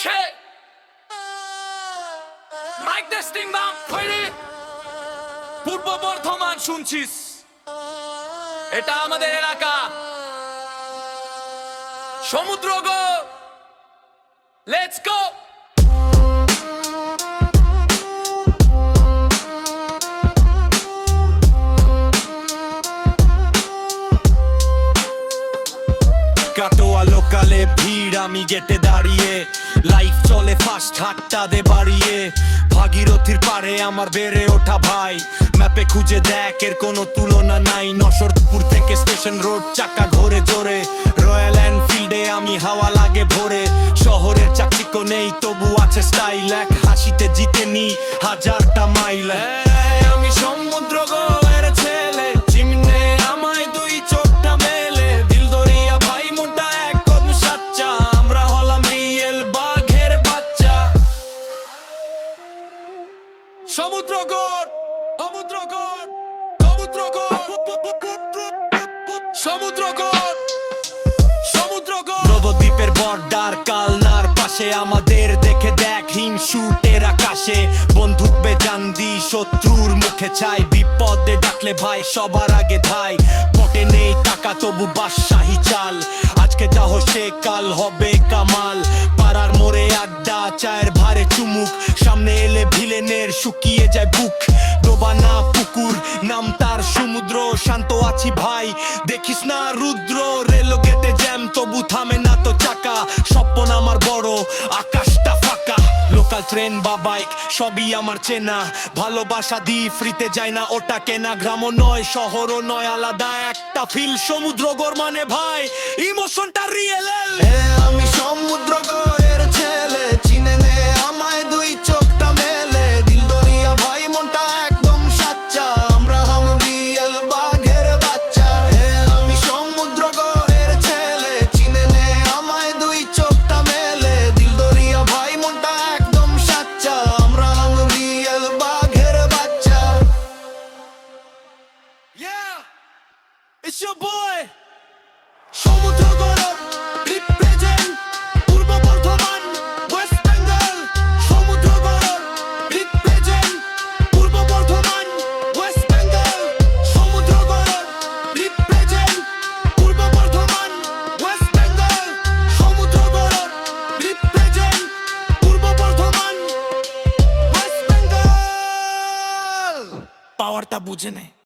হচ্ছে mic testing বাম ফেরি পূর্ব বর্ধমান শুনছিস, এটা আমাদের এলাকা সমুদ্র গো, লেটস গো। কাটোয়া লোকালে ভিড়, আমি গেটে দাঁড়িয়ে, লাইফ চলে ফাস্ট হাতটা দে বাড়িয়ে। ভাগীরথীর পারে আমার বেড়ে ওঠা ভাই, ম্যাপে খুঁজে দেখ এর কোনো তুলনা নাই। নসরপুর থেকে স্টেশন রোড চাকা ঘোরে জোরে, রয়্যাল এনফিল্ডে আমি হাওয়া লাগে ভোরে। শহরের চাকচিক্য নেই তবু আছে স্টাইল, এক হাসিতে জিতে নি হাজারটা মাইল। আমি সমুদ্র গোয়ের ছেলে, চিমনে আমায় দুই চোখটা মেলে। দিল দরিয়া ভাই মোটা এক কদম সাচ্চা, আমরা হলাম রিয়েল বাঘের বাচ্চা। সমুদ্রগড় সমুদ্রগড় সমুদ্রগড় সমুদ্রগড় সমুদ্রগড়। নবদ্বীপের বর্ডার কালনার পাশে, আমাদের দেখে দেখ হিমশুটের আকাশে। বন্দুক বেজান্দি শত্রুর মুখে চাই, বিপদে ডাকলে ভাই সবার আগে ধাই। পটে নেই টাকা তবু বাদশাহী চাল, আজকে যা হোসে কাল হবে কামাল। পাড়ার মোড়ে আড্ডা চায়ের ভারে চুমুক, সামনে এলে ভিলেনের শুকিয়ে যায় বুক। ডোবানা পুকুর নাম তার সমুদ্র, শান্ত আছি ভাই দেখিস না রুদ্র। রেল গেটে জ্যাম তবু থামে না তো চাকা, স্বপ্ন আমার বড় আকাশটা ফাঁকা। লোকাল ট্রেন বা বাইক সবই আমার চেনা, ভালোবাসা দি ফ্রিতে যায় না ওটা কেনা। গ্রামও নয় শহরও নয়, আলাদা একটা ফিল। সমুদ্রগড় মানে ভাই ইমোশনটা রিয়েল। আমি সমুদ্রগড়ের ছেলে, চিনে নে আমায় দুই চোখটা মেলে। দিল দরিয়া ভাই মনটা একদম সাচ্চা, আমরা হম রিয়েল বাঘের বাচ্চা। আমি সমুদ্রগড়ের ছেলে, চিনে নে আমায় দুই চোখটা মেলে। দিল দরিয়া ভাই মনটা একদম সাচ্চা, আমরা হম রিয়েল বাঘের বাচ্চা। Yeah, it's your boy Samudragarh represent Purba Bardhaman West Bengal. Samudragarh represent Purba Bardhaman West Bengal. Samudragarh represent Purba Bardhaman West Bengal. Samudragarh represent Purba Bardhaman West Bengal. পাওয়ারটা বুঝে নে।